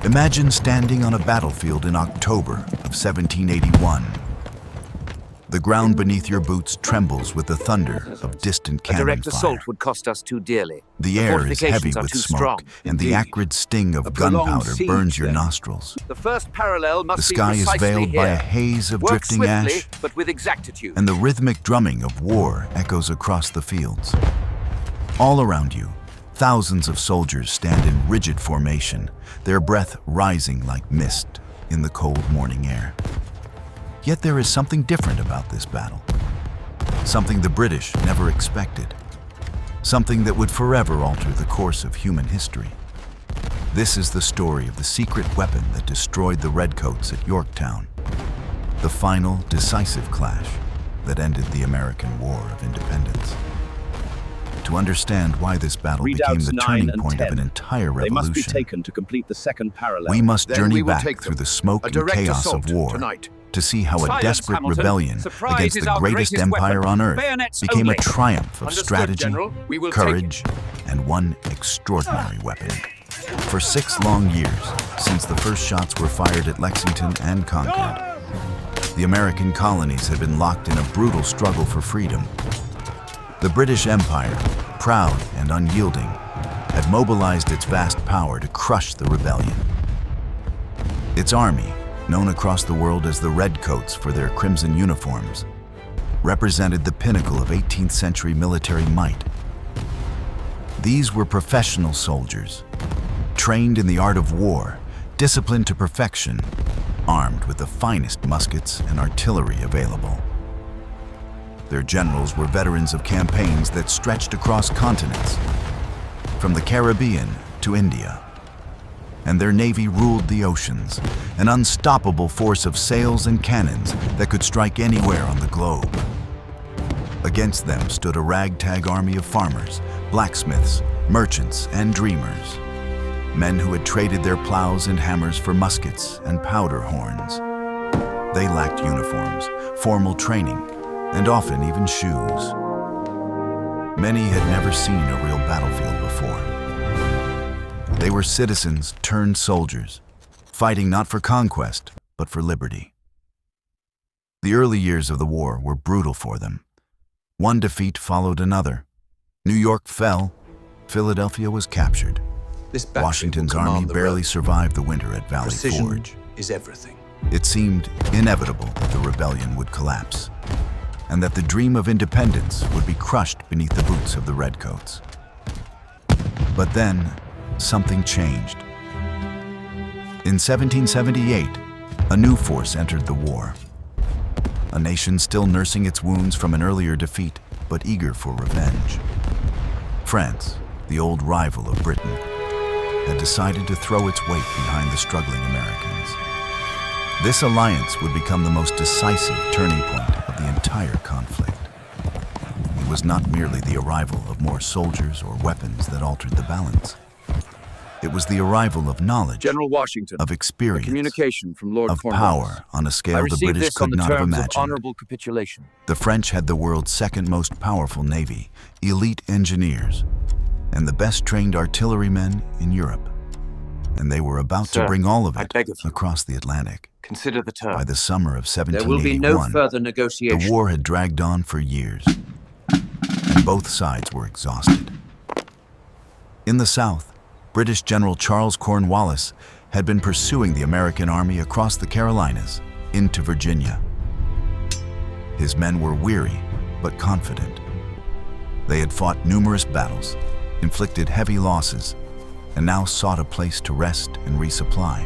Imagine standing on a battlefield in October of 1781. The ground beneath your boots trembles with the thunder of distant cannon A direct fire. assault would cost us too dearly. The air is heavy fortifications are with too smoke, strong. and the acrid sting of gunpowder burns your nostrils. The first parallel must The be sky is precisely veiled by a here. haze of Work drifting swiftly, ash, but with exactitude. and the rhythmic drumming of war echoes across the fields. All around you, thousands of soldiers stand in rigid formation, their breath rising like mist in the cold morning air. Yet there is something different about this battle. Something the British never expected. Something that would forever alter the course of human history. This is the story of the secret weapon that destroyed the Redcoats at Yorktown. The final, decisive clash that ended the American War of Independence. To understand why this battle became the turning point of an entire revolution, they must be taken to complete the second parallel. we must journey back through the smoke and chaos of war to see how a desperate rebellion against the greatest empire on earth became a triumph of strategy, courage, and one extraordinary weapon. For 6 long years, since the first shots were fired at Lexington and Concord, the American colonies had been locked in a brutal struggle for freedom. The British Empire, proud and unyielding, had mobilized its vast power to crush the rebellion. Its army, known across the world as the Redcoats for their crimson uniforms, represented the pinnacle of 18th century military might. These were professional soldiers, trained in the art of war, disciplined to perfection, armed with the finest muskets and artillery available. Their generals were veterans of campaigns that stretched across continents, from the Caribbean to India. And their navy ruled the oceans, an unstoppable force of sails and cannons that could strike anywhere on the globe. Against them stood a ragtag army of farmers, blacksmiths, merchants, and dreamers. Men who had traded their plows and hammers for muskets and powder horns. They lacked uniforms, formal training, and often even shoes. Many had never seen a real battlefield before. They were citizens turned soldiers, fighting not for conquest, but for liberty. The early years of the war were brutal for them. One defeat followed another. New York fell, Philadelphia was captured. Washington's army barely survived the winter at Valley Forge. Is everything. It seemed inevitable that the rebellion would collapse, and that the dream of independence would be crushed beneath the boots of the Redcoats. But then, something changed. In 1778, a new force entered the war. A nation still nursing its wounds from an earlier defeat, but eager for revenge. France, the old rival of Britain, had decided to throw its weight behind the struggling Americans. This alliance would become the most decisive turning point of the entire conflict. It was not merely the arrival of more soldiers or weapons that altered the balance. It was the arrival of knowledge, General Washington, of experience, communication from Lord of Cornwallis. power on a scale I the received British this on could the not have terms of imagined. honorable capitulation. The French had the world's second most powerful navy, elite engineers, and the best trained artillerymen in Europe. And they were about to bring all of it across the Atlantic. Consider the term. By the summer of 1781, There will be no further negotiation. the war had dragged on for years, and both sides were exhausted. In the South, British General Charles Cornwallis had been pursuing the American army across the Carolinas into Virginia. His men were weary, but confident. They had fought numerous battles, inflicted heavy losses, and now sought a place to rest and resupply.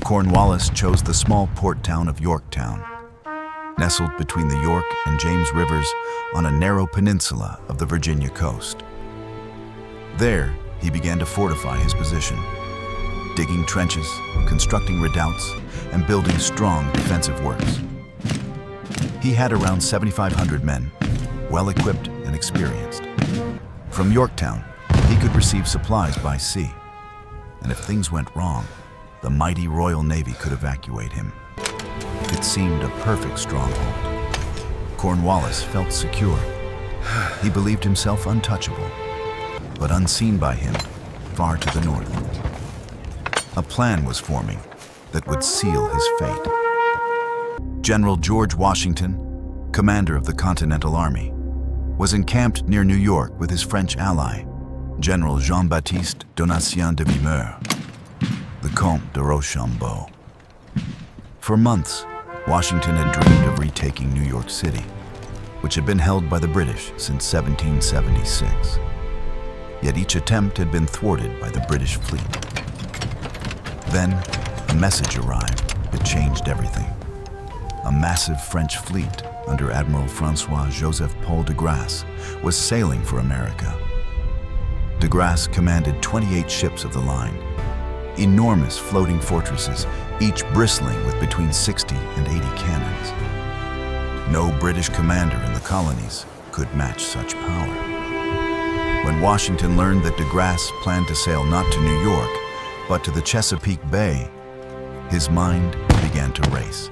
Cornwallis chose the small port town of Yorktown, nestled between the York and James rivers on a narrow peninsula of the Virginia coast. There, he began to fortify his position, digging trenches, constructing redoubts, and building strong defensive works. He had around 7,500 men, well-equipped and experienced. From Yorktown, he could receive supplies by sea, and if things went wrong, the mighty Royal Navy could evacuate him. It seemed a perfect stronghold. Cornwallis felt secure. He believed himself untouchable, but unseen by him, far to the north. a plan was forming that would seal his fate. General George Washington, commander of the Continental Army, was encamped near New York with his French ally, General Jean-Baptiste Donatien de Vimeur, the Comte de Rochambeau. For months, Washington had dreamed of retaking New York City, which had been held by the British since 1776. Yet each attempt had been thwarted by the British fleet. Then, a message arrived that changed everything. A massive French fleet under Admiral François-Joseph Paul de Grasse was sailing for America. De Grasse commanded 28 ships of the line, enormous floating fortresses, each bristling with between 60 and 80 cannons. No British commander in the colonies could match such power. When Washington learned that de Grasse planned to sail not to New York, but to the Chesapeake Bay, his mind began to race.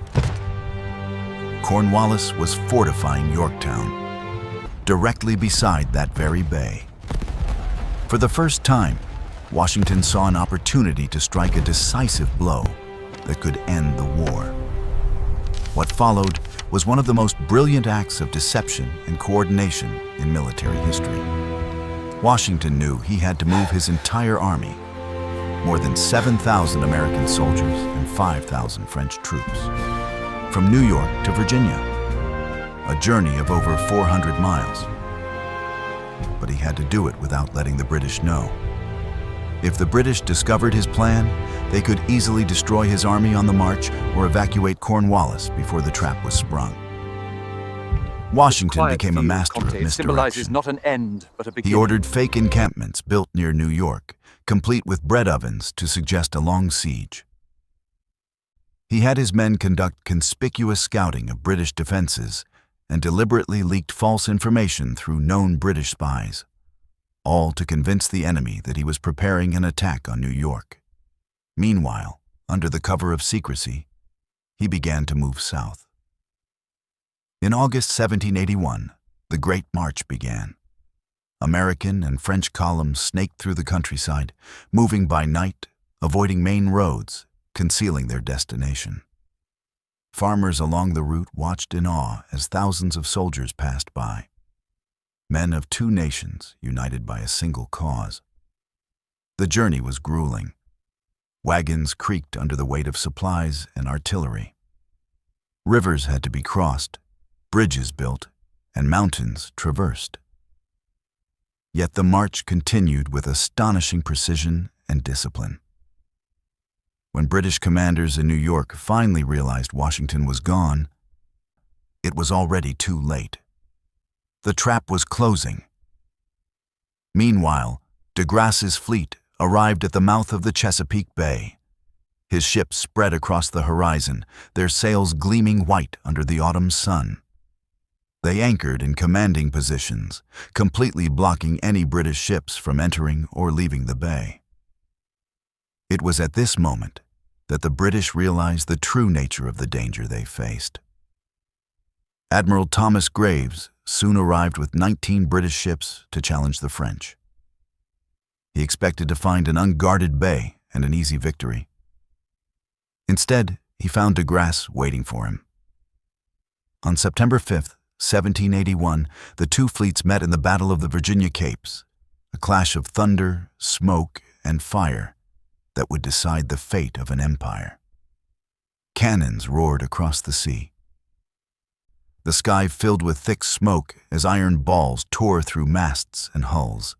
Cornwallis was fortifying Yorktown, directly beside that very bay. For the first time, Washington saw an opportunity to strike a decisive blow that could end the war. What followed was one of the most brilliant acts of deception and coordination in military history. Washington knew he had to move his entire army, more than 7,000 American soldiers and 5,000 French troops, from New York to Virginia, a journey of over 400 miles. But he had to do it without letting the British know. If the British discovered his plan, they could easily destroy his army on the march or evacuate Cornwallis before the trap was sprung. Washington became a master of misdirection. Not an end, but a beginning. He ordered fake encampments built near New York, complete with bread ovens to suggest a long siege. He had his men conduct conspicuous scouting of British defenses and deliberately leaked false information through known British spies, all to convince the enemy that he was preparing an attack on New York. Meanwhile, under the cover of secrecy, he began to move south. In August 1781, the Great March began. American and French columns snaked through the countryside, moving by night, avoiding main roads, concealing their destination. Farmers along the route watched in awe as thousands of soldiers passed by. Men of two nations united by a single cause. The journey was grueling. Wagons creaked under the weight of supplies and artillery. Rivers had to be crossed, bridges built, and mountains traversed. Yet the march continued with astonishing precision and discipline. When British commanders in New York finally realized Washington was gone, it was already too late. The trap was closing. Meanwhile, de Grasse's fleet arrived at the mouth of the Chesapeake Bay. His ships spread across the horizon, their sails gleaming white under the autumn sun. They anchored in commanding positions, completely blocking any British ships from entering or leaving the bay. It was at this moment that the British realized the true nature of the danger they faced. Admiral Thomas Graves soon arrived with 19 British ships to challenge the French. He expected to find an unguarded bay and an easy victory. Instead, he found de Grasse waiting for him. On September 5th, 1781, the two fleets met in the Battle of the Virginia Capes, a clash of thunder, smoke, and fire that would decide the fate of an empire. Cannons roared across the sea. The sky filled with thick smoke as iron balls tore through masts and hulls.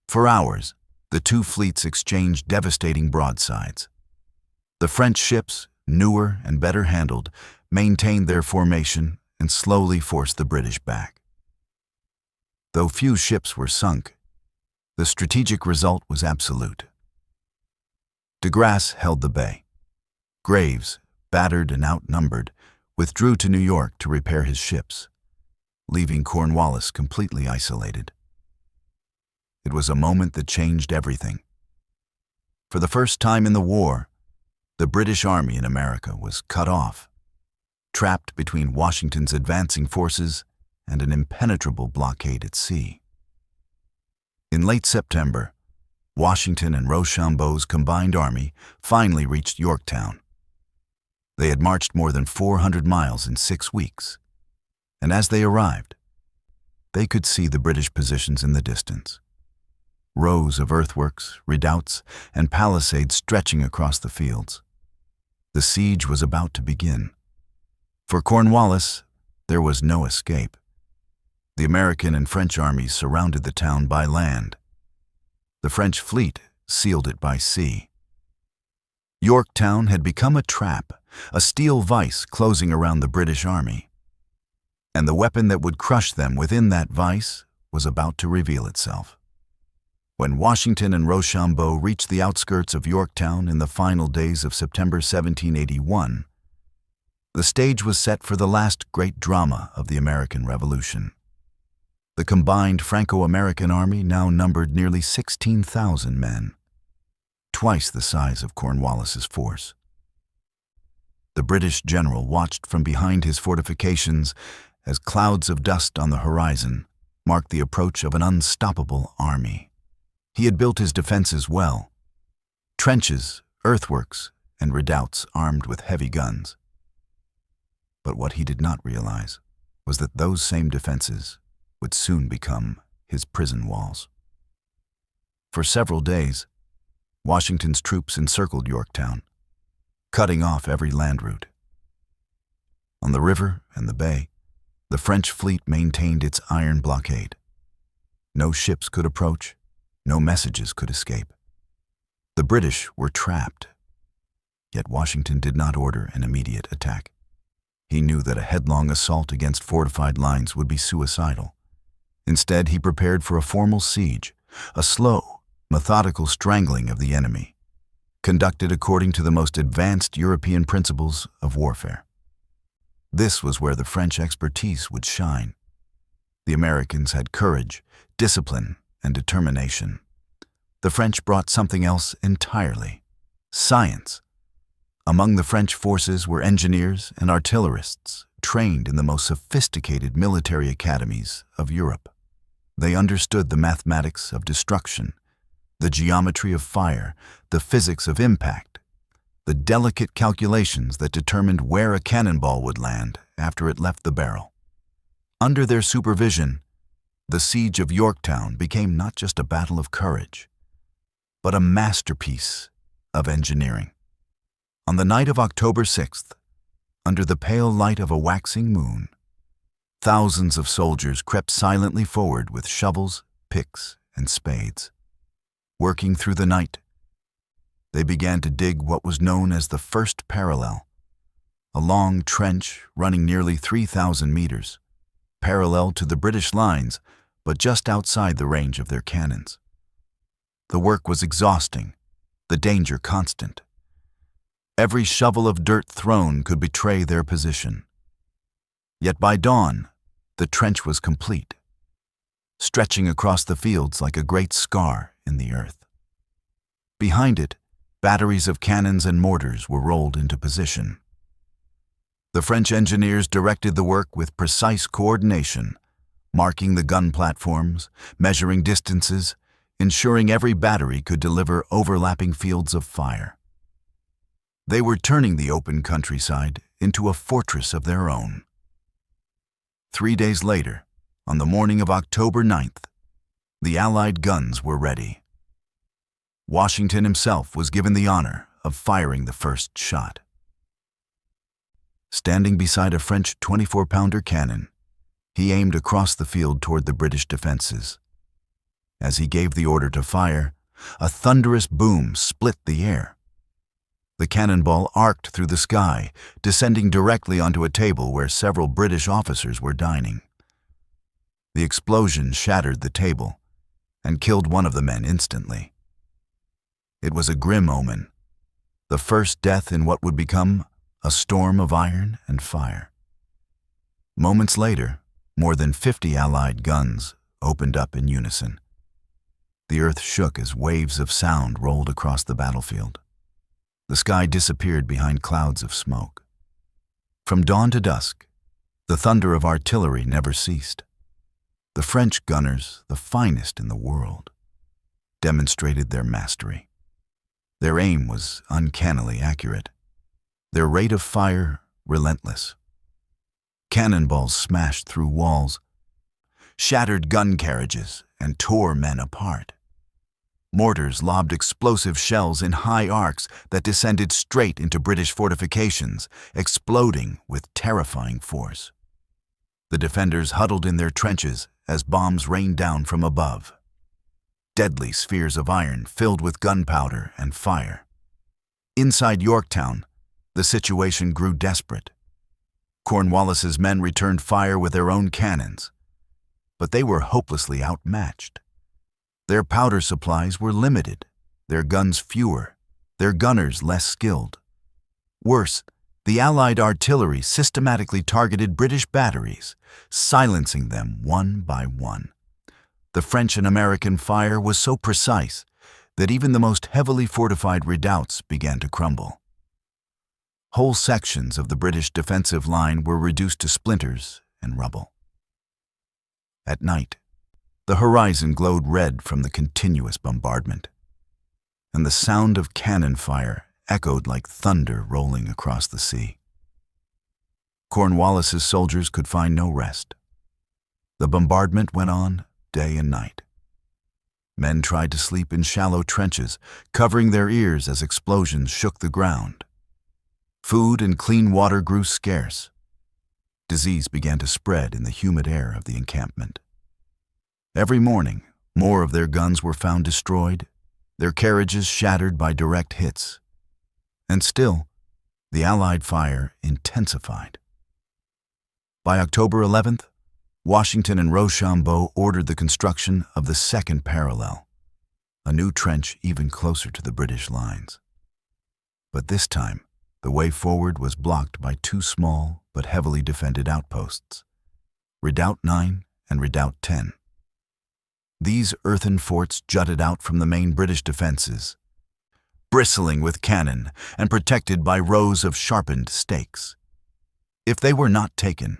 For hours, the two fleets exchanged devastating broadsides. The French ships, newer and better handled, maintained their formation and slowly forced the British back. Though few ships were sunk, the strategic result was absolute. De Grasse held the bay. Graves, battered and outnumbered, withdrew to New York to repair his ships, leaving Cornwallis completely isolated. It was a moment that changed everything. For the first time in the war, the British Army in America was cut off, trapped between Washington's advancing forces and an impenetrable blockade at sea. In late September, Washington and Rochambeau's combined army finally reached Yorktown. They had marched more than 400 miles in 6 weeks, and as they arrived, they could see the British positions in the distance. Rows of earthworks, redoubts, and palisades stretching across the fields. The siege was about to begin. For Cornwallis, there was no escape. The American and French armies surrounded the town by land. The French fleet sealed it by sea. Yorktown had become a trap, a steel vice closing around the British army. And the weapon that would crush them within that vice was about to reveal itself. When Washington and Rochambeau reached the outskirts of Yorktown in the final days of September 1781, the stage was set for the last great drama of the American Revolution. The combined Franco-American army now numbered nearly 16,000 men, twice the size of Cornwallis's force. The British general watched from behind his fortifications as clouds of dust on the horizon marked the approach of an unstoppable army. He had built his defenses well: trenches, earthworks, and redoubts armed with heavy guns. But what he did not realize was that those same defenses would soon become his prison walls. For several days, Washington's troops encircled Yorktown, cutting off every land route. On the river and the bay, the French fleet maintained its iron blockade. No ships could approach, no messages could escape. The British were trapped. Yet Washington did not order an immediate attack. He knew that a headlong assault against fortified lines would be suicidal. Instead, he prepared for a formal siege, a slow, methodical strangling of the enemy, conducted according to the most advanced European principles of warfare. This was where the French expertise would shine. The Americans had courage, discipline, and determination. The French brought something else entirely: science. Among the French forces were engineers and artillerists trained in the most sophisticated military academies of Europe. They understood the mathematics of destruction, the geometry of fire, the physics of impact, the delicate calculations that determined where a cannonball would land after it left the barrel. Under their supervision, the siege of Yorktown became not just a battle of courage, but a masterpiece of engineering. On the night of October 6th, under the pale light of a waxing moon, thousands of soldiers crept silently forward with shovels, picks, and spades. Working through the night, they began to dig what was known as the first parallel, a long trench running nearly 3,000 meters, parallel to the British lines, but just outside the range of their cannons. The work was exhausting, the danger constant. Every shovel of dirt thrown could betray their position. Yet by dawn, the trench was complete, stretching across the fields like a great scar in the earth. Behind it, batteries of cannons and mortars were rolled into position. The French engineers directed the work with precise coordination, marking the gun platforms, measuring distances, ensuring every battery could deliver overlapping fields of fire. They were turning the open countryside into a fortress of their own. 3 days later, on the morning of October 9th, the Allied guns were ready. Washington himself was given the honor of firing the first shot. Standing beside a French 24-pounder cannon, he aimed across the field toward the British defenses. As he gave the order to fire, a thunderous boom split the air. The cannonball arced through the sky, descending directly onto a table where several British officers were dining. The explosion shattered the table and killed one of the men instantly. It was a grim omen, the first death in what would become a storm of iron and fire. Moments later, more than 50 Allied guns opened up in unison. The earth shook as waves of sound rolled across the battlefield. The sky disappeared behind clouds of smoke. From dawn to dusk, the thunder of artillery never ceased. The French gunners, the finest in the world, demonstrated their mastery. Their aim was uncannily accurate. Their rate of fire relentless. Cannonballs smashed through walls, shattered gun carriages, and tore men apart. Mortars lobbed explosive shells in high arcs that descended straight into British fortifications, exploding with terrifying force. The defenders huddled in their trenches as bombs rained down from above. Deadly spheres of iron filled with gunpowder and fire. Inside Yorktown, the situation grew desperate. Cornwallis's men returned fire with their own cannons, but they were hopelessly outmatched. Their powder supplies were limited, their guns fewer, their gunners less skilled. Worse, the Allied artillery systematically targeted British batteries, silencing them one by one. The French and American fire was so precise that even the most heavily fortified redoubts began to crumble. Whole sections of the British defensive line were reduced to splinters and rubble. At night, the horizon glowed red from the continuous bombardment, and the sound of cannon fire echoed like thunder rolling across the sea. Cornwallis's soldiers could find no rest. The bombardment went on day and night. Men tried to sleep in shallow trenches, covering their ears as explosions shook the ground. Food and clean water grew scarce. Disease began to spread in the humid air of the encampment. Every morning, more of their guns were found destroyed, their carriages shattered by direct hits. And still, the Allied fire intensified. By October 11th, Washington and Rochambeau ordered the construction of the second parallel, a new trench even closer to the British lines. But this time, the way forward was blocked by two small but heavily defended outposts, Redoubt 9 and Redoubt 10. These earthen forts jutted out from the main British defenses, bristling with cannon and protected by rows of sharpened stakes. If they were not taken,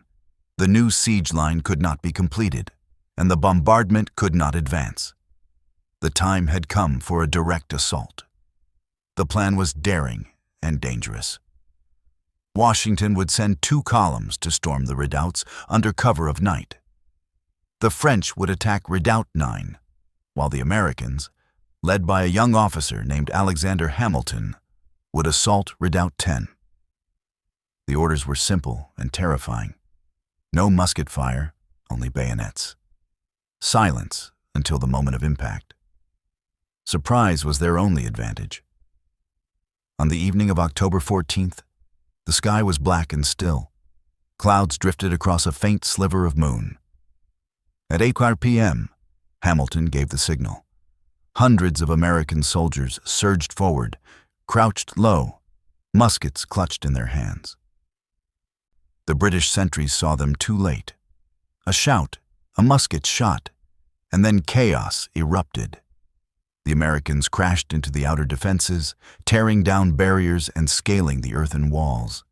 the new siege line could not be completed, and the bombardment could not advance. The time had come for a direct assault. The plan was daring and dangerous. Washington would send 2 columns to storm the redoubts under cover of night. The French would attack Redoubt 9, while the Americans, led by a young officer named Alexander Hamilton, would assault Redoubt 10. The orders were simple and terrifying. No musket fire, only bayonets. Silence until the moment of impact. Surprise was their only advantage. On the evening of October 14th, the sky was black and still. Clouds drifted across a faint sliver of moon. At 8 p.m., Hamilton gave the signal. Hundreds of American soldiers surged forward, crouched low, muskets clutched in their hands. The British sentries saw them too late. A shout, a musket shot, and then chaos erupted. The Americans crashed into the outer defenses, tearing down barriers and scaling the earthen walls.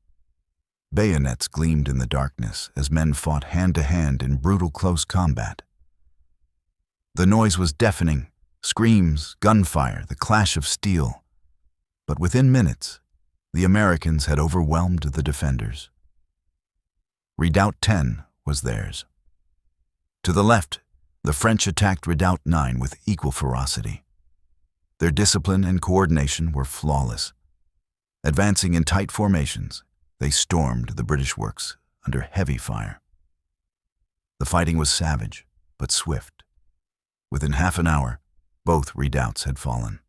Bayonets gleamed in the darkness as men fought hand-to-hand in brutal close combat. The noise was deafening, screams, gunfire, the clash of steel. But within minutes, the Americans had overwhelmed the defenders. Redoubt 10 was theirs. To the left, the French attacked Redoubt 9 with equal ferocity. Their discipline and coordination were flawless. Advancing in tight formations, they stormed the British works under heavy fire. The fighting was savage, but swift. Within half an hour, both redoubts had fallen.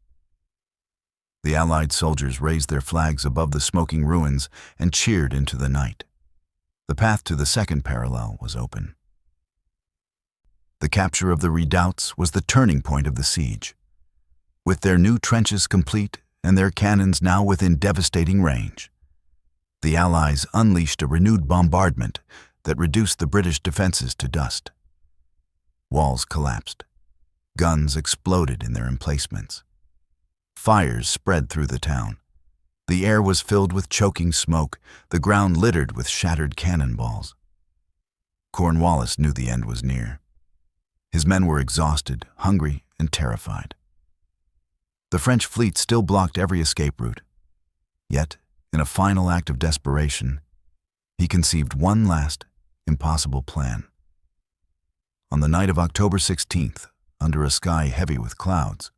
The Allied soldiers raised their flags above the smoking ruins and cheered into the night. The path to the second parallel was open. The capture of the redoubts was the turning point of the siege. With their new trenches complete and their cannons now within devastating range, the Allies unleashed a renewed bombardment that reduced the British defenses to dust. Walls collapsed. Guns exploded in their emplacements. Fires spread through the town. The air was filled with choking smoke, the ground littered with shattered cannonballs. Cornwallis knew the end was near. His men were exhausted, hungry, and terrified. The French fleet still blocked every escape route. Yet, in a final act of desperation, he conceived one last, impossible plan. On the night of October 16th, under a sky heavy with clouds,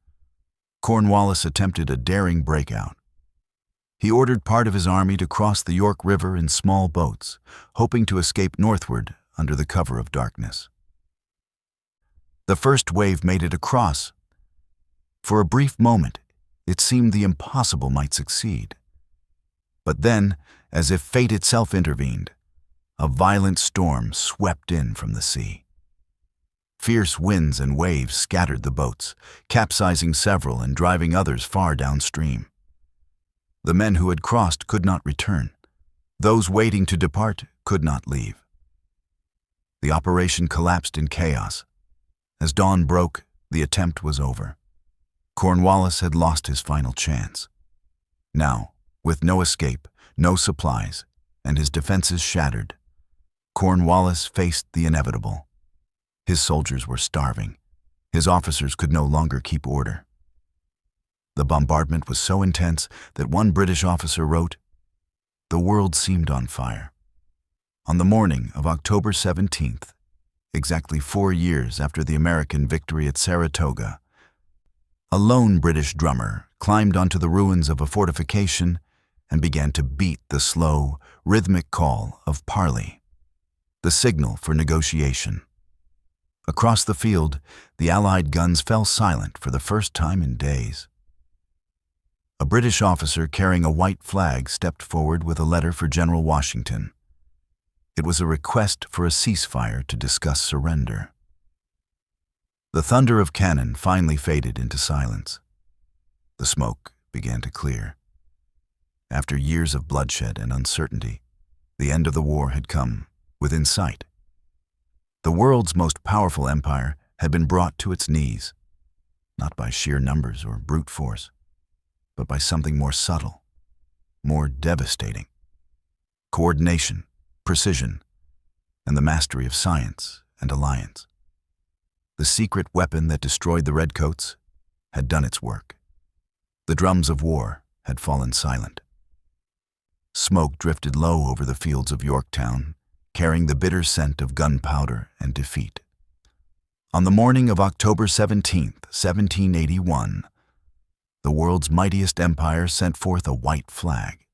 Cornwallis attempted a daring breakout. He ordered part of his army to cross the York River in small boats, hoping to escape northward under the cover of darkness. The first wave made it across. For a brief moment, it seemed the impossible might succeed. But then, as if fate itself intervened, a violent storm swept in from the sea. Fierce winds and waves scattered the boats, capsizing several and driving others far downstream. The men who had crossed could not return. Those waiting to depart could not leave. The operation collapsed in chaos. As dawn broke, the attempt was over. Cornwallis had lost his final chance. Now, with no escape, no supplies, and his defenses shattered, Cornwallis faced the inevitable. His soldiers were starving. His officers could no longer keep order. The bombardment was so intense that one British officer wrote, "The world seemed on fire." On the morning of October 17th, exactly 4 years after the American victory at Saratoga, a lone British drummer climbed onto the ruins of a fortification and began to beat the slow, rhythmic call of parley, the signal for negotiation. Across the field, the Allied guns fell silent for the first time in days. A British officer carrying a white flag stepped forward with a letter for General Washington. It was a request for a ceasefire to discuss surrender. The thunder of cannon finally faded into silence. The smoke began to clear. After years of bloodshed and uncertainty, the end of the war had come within sight. The world's most powerful empire had been brought to its knees, not by sheer numbers or brute force, but by something more subtle, more devastating: coordination, precision, and the mastery of science and alliance. The secret weapon that destroyed the Redcoats had done its work. The drums of war had fallen silent. Smoke drifted low over the fields of Yorktown, carrying the bitter scent of gunpowder and defeat. On the morning of October 17th, 1781, the world's mightiest empire sent forth a white flag.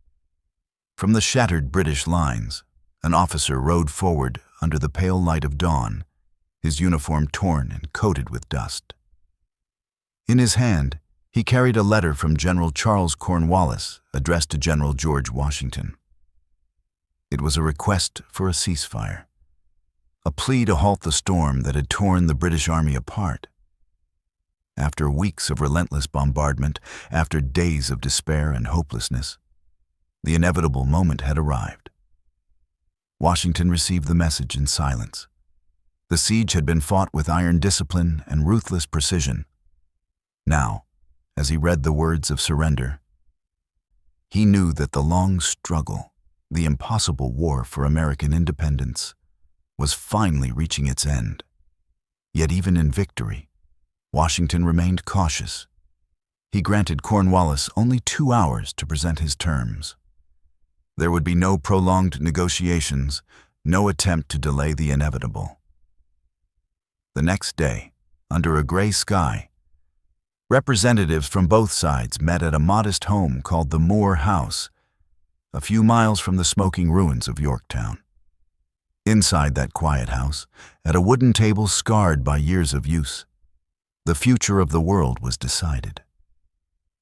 From the shattered British lines, an officer rode forward under the pale light of dawn, his uniform torn and coated with dust. In his hand, he carried a letter from General Charles Cornwallis addressed to General George Washington. It was a request for a ceasefire, a plea to halt the storm that had torn the British Army apart. After weeks of relentless bombardment, after days of despair and hopelessness, the inevitable moment had arrived. Washington received the message in silence. The siege had been fought with iron discipline and ruthless precision. Now, as he read the words of surrender, he knew that the long struggle, the impossible war for American independence, was finally reaching its end. Yet even in victory, Washington remained cautious. He granted Cornwallis only 2 hours to present his terms. There would be no prolonged negotiations, no attempt to delay the inevitable. The next day, under a gray sky, representatives from both sides met at a modest home called the Moore House, a few miles from the smoking ruins of Yorktown. Inside that quiet house, at a wooden table scarred by years of use, the future of the world was decided.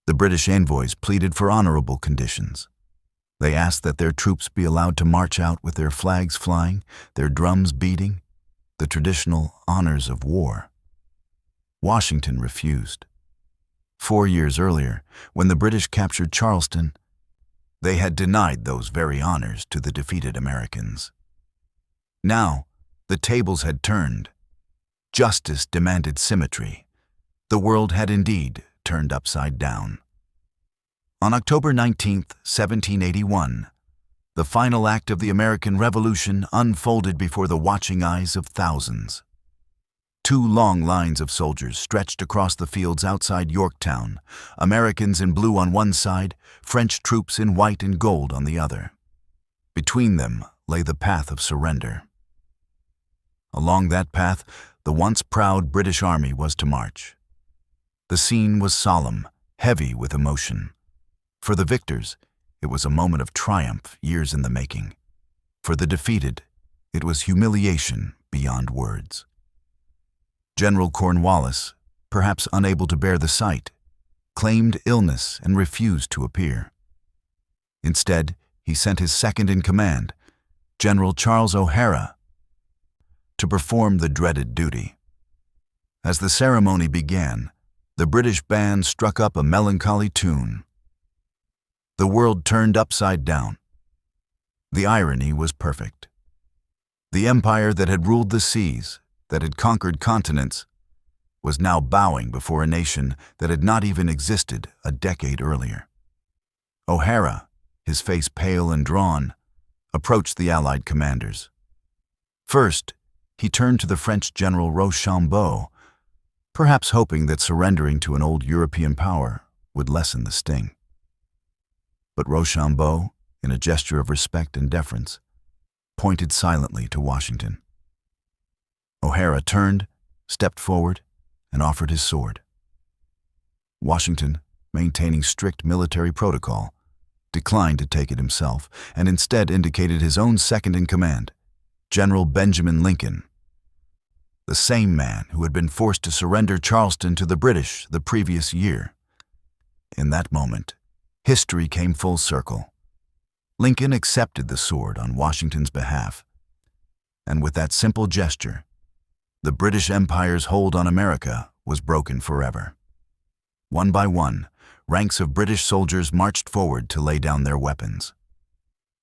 The British envoys pleaded for honorable conditions. They asked that their troops be allowed to march out with their flags flying, their drums beating, the traditional honors of war. Washington refused. 4 years earlier, when the British captured Charleston, they had denied those very honors to the defeated Americans. Now, the tables had turned. Justice demanded symmetry. The world had indeed turned upside down. On October 19th, 1781, the final act of the American Revolution unfolded before the watching eyes of thousands. Two long lines of soldiers stretched across the fields outside Yorktown, Americans in blue on one side, French troops in white and gold on the other. Between them lay the path of surrender. Along that path, the once proud British Army was to march. The scene was solemn, heavy with emotion. For the victors, it was a moment of triumph years in the making. For the defeated, it was humiliation beyond words. General Cornwallis, perhaps unable to bear the sight, claimed illness and refused to appear. Instead, he sent his second-in-command, General Charles O'Hara, to perform the dreaded duty. As the ceremony began, the British band struck up a melancholy tune. The world turned upside down. The irony was perfect. The empire that had ruled the seas, that had conquered continents, was now bowing before a nation that had not even existed a decade earlier. O'Hara, his face pale and drawn, approached the Allied commanders. First, he turned to the French General Rochambeau, perhaps hoping that surrendering to an old European power would lessen the sting. But Rochambeau, in a gesture of respect and deference, pointed silently to Washington. O'Hara turned, stepped forward, and offered his sword. Washington, maintaining strict military protocol, declined to take it himself and instead indicated his own second-in-command, General Benjamin Lincoln, the same man who had been forced to surrender Charleston to the British the previous year. In that moment, history came full circle. Lincoln accepted the sword on Washington's behalf, and with that simple gesture, the British Empire's hold on America was broken forever. One by one, ranks of British soldiers marched forward to lay down their weapons.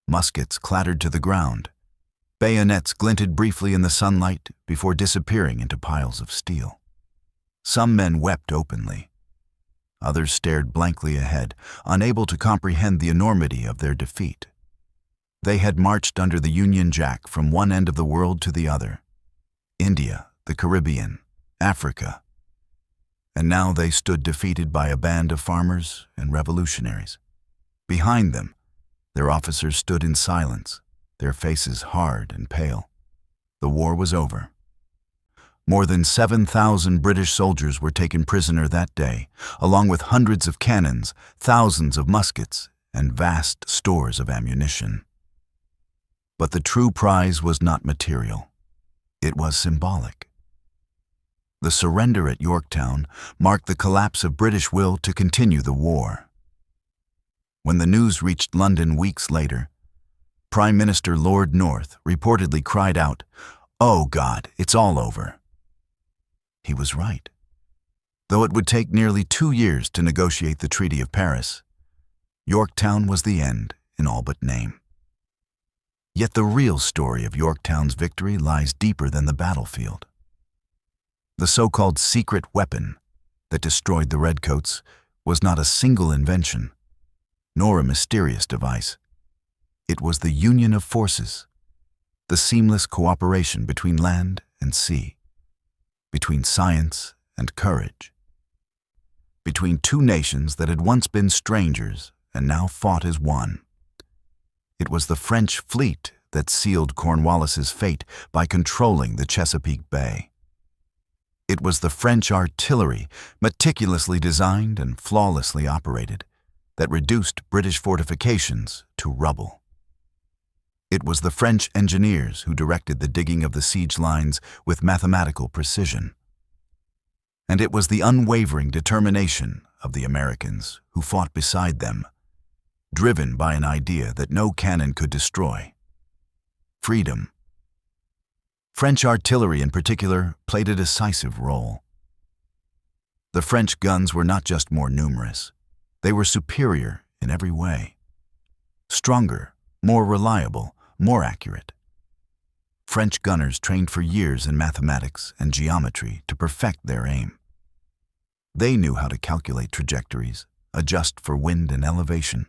Muskets clattered to the ground. Bayonets glinted briefly in the sunlight before disappearing into piles of steel. Some men wept openly. Others stared blankly ahead, unable to comprehend the enormity of their defeat. They had marched under the Union Jack from one end of the world to the other. India, the Caribbean, Africa. And now they stood defeated by a band of farmers and revolutionaries. Behind them, their officers stood in silence, their faces hard and pale. The war was over. More than 7,000 British soldiers were taken prisoner that day, along with hundreds of cannons, thousands of muskets, and vast stores of ammunition. But the true prize was not material. It was symbolic. The surrender at Yorktown marked the collapse of British will to continue the war. When the news reached London weeks later, Prime Minister Lord North reportedly cried out, "Oh God, it's all over." He was right. Though it would take nearly 2 years to negotiate the Treaty of Paris, Yorktown was the end in all but name. Yet the real story of Yorktown's victory lies deeper than the battlefield. The so-called secret weapon that destroyed the Redcoats was not a single invention, nor a mysterious device. It was the union of forces, the seamless cooperation between land and sea, between science and courage, between two nations that had once been strangers and now fought as one. It was the French fleet that sealed Cornwallis's fate by controlling the Chesapeake Bay. It was the French artillery, meticulously designed and flawlessly operated, that reduced British fortifications to rubble. It was the French engineers who directed the digging of the siege lines with mathematical precision. And it was the unwavering determination of the Americans who fought beside them, driven by an idea that no cannon could destroy: freedom. French artillery in particular played a decisive role. The French guns were not just more numerous, they were superior in every way. Stronger, more reliable, more accurate. French gunners trained for years in mathematics and geometry to perfect their aim. They knew how to calculate trajectories, adjust for wind and elevation,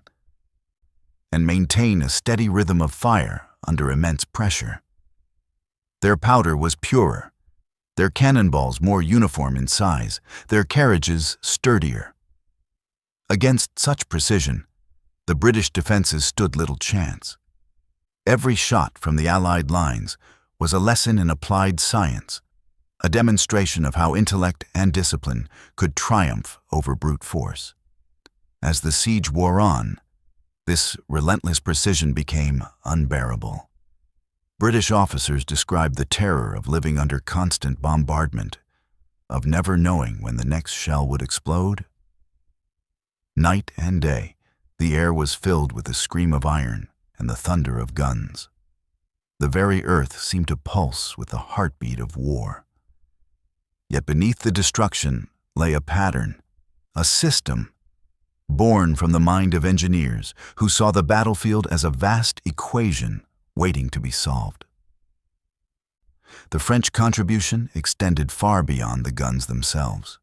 and maintain a steady rhythm of fire under immense pressure. Their powder was purer, their cannonballs more uniform in size, their carriages sturdier. Against such precision, the British defenses stood little chance. Every shot from the Allied lines was a lesson in applied science, a demonstration of how intellect and discipline could triumph over brute force. As the siege wore on, this relentless precision became unbearable. British officers described the terror of living under constant bombardment, of never knowing when the next shell would explode. Night and day, the air was filled with the scream of iron and the thunder of guns. The very earth seemed to pulse with the heartbeat of war. Yet beneath the destruction lay a pattern, a system, born from the mind of engineers who saw the battlefield as a vast equation waiting to be solved. The French contribution extended far beyond the guns themselves.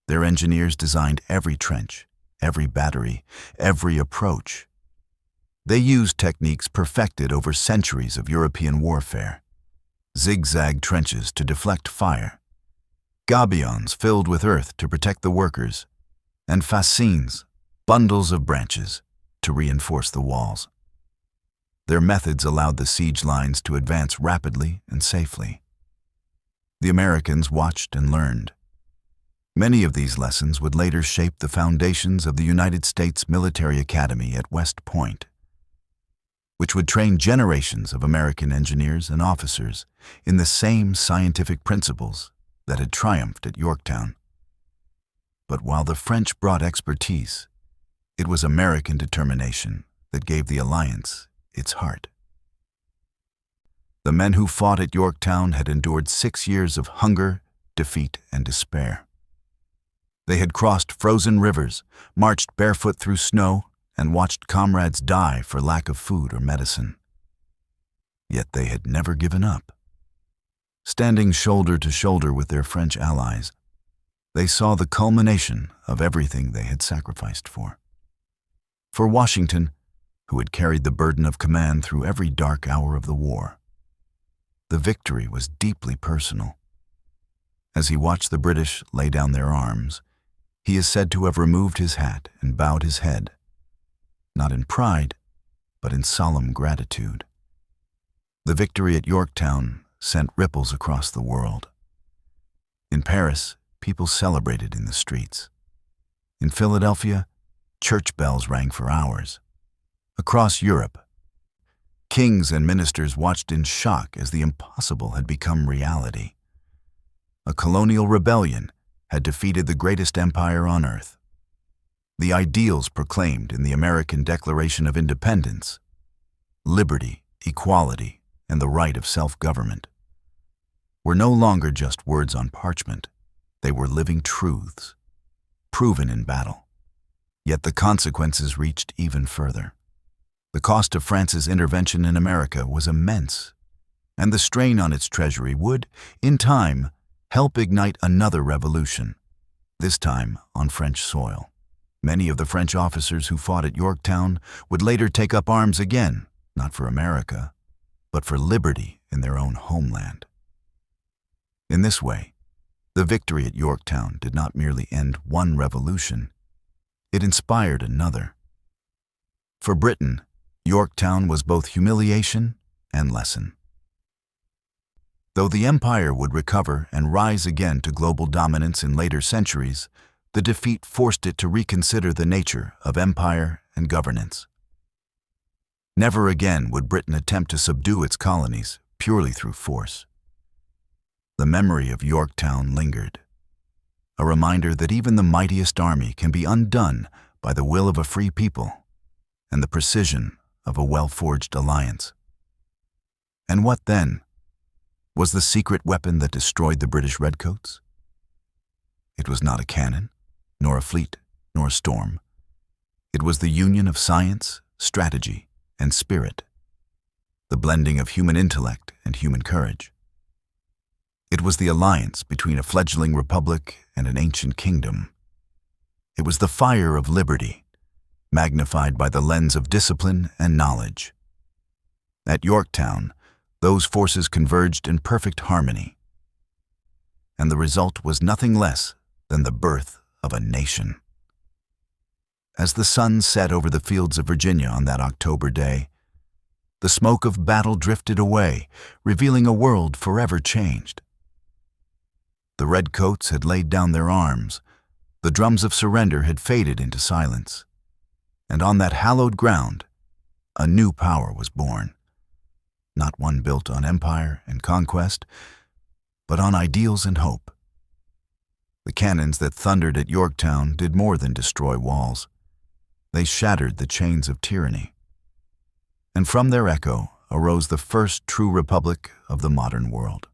Their engineers designed every trench, every battery, every approach. They used techniques perfected over centuries of European warfare. Zigzag trenches to deflect fire, gabions filled with earth to protect the workers, and fascines, bundles of branches, to reinforce the walls. Their methods allowed the siege lines to advance rapidly and safely. The Americans watched and learned. Many of these lessons would later shape the foundations of the United States Military Academy at West Point, which would train generations of American engineers and officers in the same scientific principles that had triumphed at Yorktown. But while the French brought expertise, it was American determination that gave the alliance its heart. The men who fought at Yorktown had endured 6 years of hunger, defeat, and despair. They had crossed frozen rivers, marched barefoot through snow, and watched comrades die for lack of food or medicine. Yet they had never given up. Standing shoulder to shoulder with their French allies, they saw the culmination of everything they had sacrificed for. For Washington, who had carried the burden of command through every dark hour of the war, the victory was deeply personal. As he watched the British lay down their arms, he is said to have removed his hat and bowed his head, not in pride, but in solemn gratitude. The victory at Yorktown sent ripples across the world. In Paris, people celebrated in the streets. In Philadelphia, church bells rang for hours. Across Europe, kings and ministers watched in shock as the impossible had become reality. A colonial rebellion had defeated the greatest empire on earth. The ideals proclaimed in the American Declaration of Independence, liberty, equality, and the right of self-government, were no longer just words on parchment. They were living truths, proven in battle. Yet the consequences reached even further. The cost of France's intervention in America was immense, and the strain on its treasury would, in time, help ignite another revolution, this time on French soil. Many of the French officers who fought at Yorktown would later take up arms again, not for America, but for liberty in their own homeland. In this way, the victory at Yorktown did not merely end one revolution, it inspired another. For Britain, Yorktown was both humiliation and lesson. Though the empire would recover and rise again to global dominance in later centuries, the defeat forced it to reconsider the nature of empire and governance. Never again would Britain attempt to subdue its colonies purely through force. The memory of Yorktown lingered, a reminder that even the mightiest army can be undone by the will of a free people and the precision of a well-forged alliance. And what then? Was the secret weapon that destroyed the British redcoats? It was not a cannon, nor a fleet, nor a storm. It was the union of science, strategy, and spirit, the blending of human intellect and human courage. It was the alliance between a fledgling republic and an ancient kingdom. It was the fire of liberty, magnified by the lens of discipline and knowledge. At Yorktown, those forces converged in perfect harmony. and the result was nothing less than the birth of a nation. As the sun set over the fields of Virginia on that October day, the smoke of battle drifted away, revealing a world forever changed. The redcoats had laid down their arms, the drums of surrender had faded into silence, and on that hallowed ground, a new power was born, not one built on empire and conquest, but on ideals and hope. The cannons that thundered at Yorktown did more than destroy walls. They shattered the chains of tyranny. And from their echo arose the first true republic of the modern world.